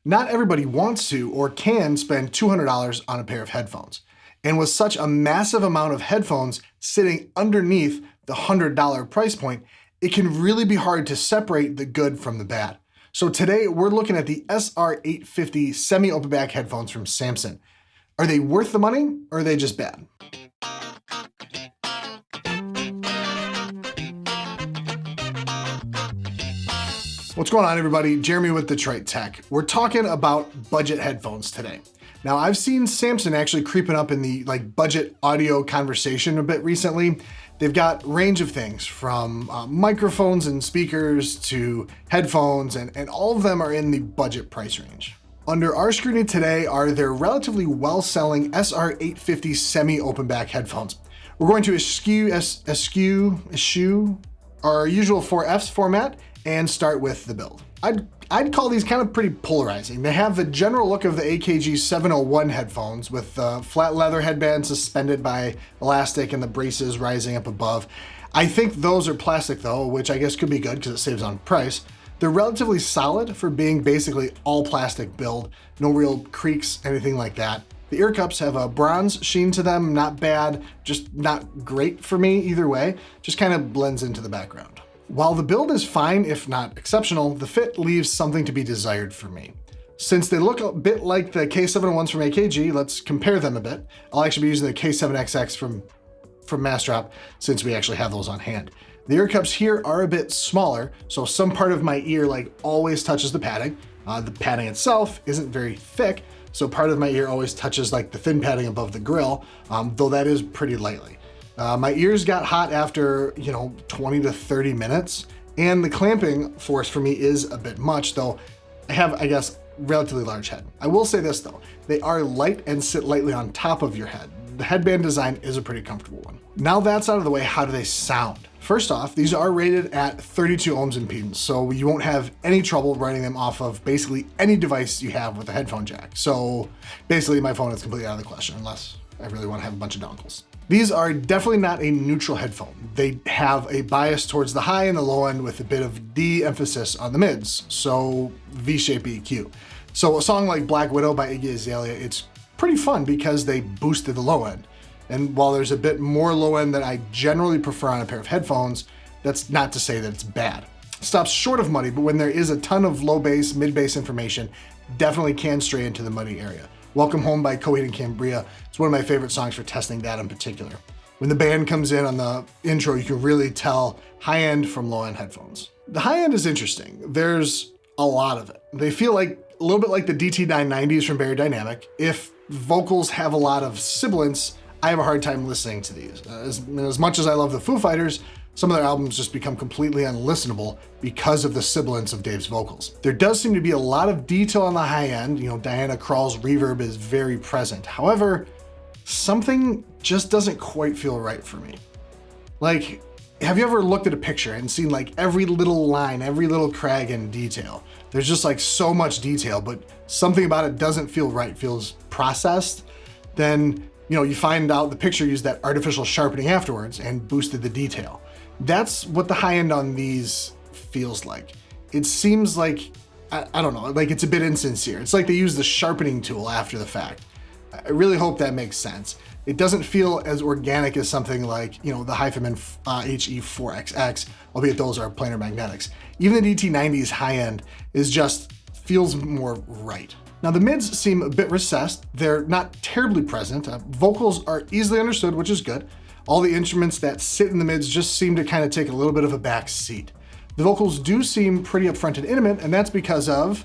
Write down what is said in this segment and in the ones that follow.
Not everybody wants to or can spend $200 on a pair of headphones. And with such a massive amount of headphones sitting underneath the $100 price point, it can really be hard to separate the good from the bad. So today we're looking at the SR850 semi-open back headphones from Samson. Are they worth the money or are they just bad? What's going on, everybody? Jeremy with Detroit Tech. We're talking about budget headphones today. Now, I've seen Samson actually creeping up in the budget audio conversation a bit recently. They've got range of things from microphones and speakers to headphones, and all of them are in the budget price range. Under our scrutiny today are their relatively well-selling SR850 semi-open back headphones. We're going to eschew our usual 4Fs format and start with the build. I'd call these kind of pretty polarizing. They have the general look of the AKG 701 headphones with the flat leather headband suspended by elastic and the braces rising up above. I think those are plastic though, which I guess could be good because it saves on price. They're relatively solid for being basically all plastic build, no real creaks, anything like that. The ear cups have a bronze sheen to them, not bad, just not great for me either way, just kind of blends into the background. While the build is fine, if not exceptional, the fit leaves something to be desired for me. Since they look a bit like the K701s from AKG, let's compare them a bit. I'll actually be using the K7XX from Mastrop since we actually have those on hand. The ear cups here are a bit smaller, so some part of my ear always touches the padding. The padding itself isn't very thick, so part of my ear always touches the thin padding above the grill, though that is pretty lightly. My ears got hot after 20 to 30 minutes, and the clamping force for me is a bit much, though I have, I guess, relatively large head. I will say this though, they are light and sit lightly on top of your head. The headband design is a pretty comfortable one. Now that's out of the way, how do they sound? First off, these are rated at 32 ohms impedance, so you won't have any trouble running them off of basically any device you have with a headphone jack. So basically my phone is completely out of the question unless I really want to have a bunch of dongles. These are definitely not a neutral headphone. They have a bias towards the high and the low end with a bit of de-emphasis on the mids, so V-shape EQ. So a song like Black Widow by Iggy Azalea, it's pretty fun because they boosted the low end. And while there's a bit more low end that I generally prefer on a pair of headphones, that's not to say that it's bad. It stops short of muddy, but when there is a ton of low bass, mid bass information, definitely can stray into the muddy area. Welcome Home by Coheed and Cambria. It's one of my favorite songs for testing that in particular. When the band comes in on the intro, you can really tell high end from low end headphones. The high end is interesting. There's a lot of it. They feel a little bit like the DT990s from Barry Dynamic. If vocals have a lot of sibilance, I have a hard time listening to these. As much as I love the Foo Fighters, some of their albums just become completely unlistenable because of the sibilance of Dave's vocals. There does seem to be a lot of detail on the high end. Diana Krall's reverb is very present. However, something just doesn't quite feel right for me. Have you ever looked at a picture and seen every little line, every little crag in detail? There's just so much detail, but something about it doesn't feel right, feels processed. Then you find out the picture used that artificial sharpening afterwards and boosted the detail. That's what the high end on these feels like. It seems I don't know, it's a bit insincere. It's like they use the sharpening tool after the fact. I really hope that makes sense. It doesn't feel as organic as something like, the Hyphaman HE4XX, albeit those are planar magnetics. Even the DT90's high end feels more right. Now the mids seem a bit recessed. They're not terribly present. Vocals are easily understood, which is good. All the instruments that sit in the mids just seem to kind of take a little bit of a back seat. The vocals do seem pretty upfront and intimate, and that's because of,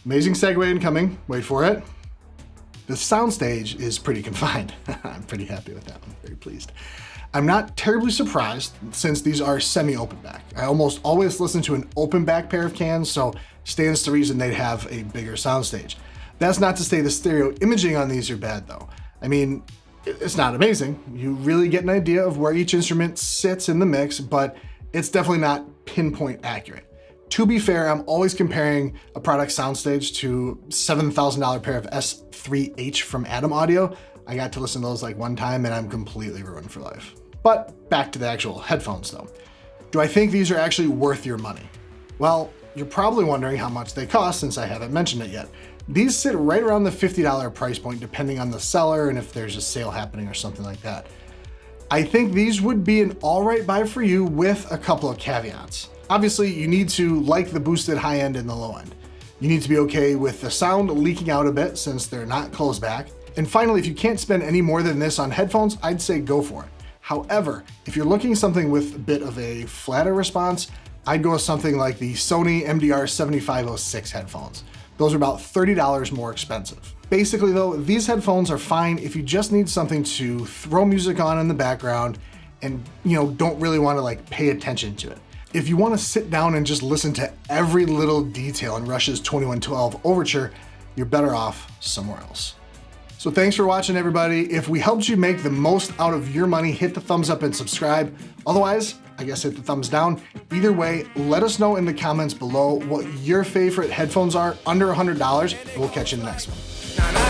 amazing segue incoming, wait for it, the soundstage is pretty confined. I'm pretty happy with that one, very pleased. I'm not terribly surprised since these are semi-open back. I almost always listen to an open back pair of cans, so stands to reason they'd have a bigger soundstage. That's not to say the stereo imaging on these are bad though. I mean, it's not amazing. You really get an idea of where each instrument sits in the mix, but it's definitely not pinpoint accurate. To be fair, I'm always comparing a product soundstage to $7,000 pair of S3H from Atom Audio. I got to listen to those one time and I'm completely ruined for life. But back to the actual headphones though. Do I think these are actually worth your money? Well, you're probably wondering how much they cost since I haven't mentioned it yet. These sit right around the $50 price point depending on the seller and if there's a sale happening or something like that. I think these would be an alright buy for you with a couple of caveats. Obviously, you need to like the boosted high end and the low end. You need to be okay with the sound leaking out a bit since they're not closed back. And finally, if you can't spend any more than this on headphones, I'd say go for it. However, if you're looking something with a bit of a flatter response, I'd go with something like the Sony MDR7506 headphones. Those are about $30 more expensive. Basically though, these headphones are fine if you just need something to throw music on in the background and don't really want to pay attention to it. If you want to sit down and just listen to every little detail in Rush's 2112 Overture, you're better off somewhere else. So thanks for watching, everybody. If we helped you make the most out of your money, hit the thumbs up and subscribe. Otherwise, I guess hit the thumbs down. Either way, let us know in the comments below what your favorite headphones are under $100, and we'll catch you in the next one.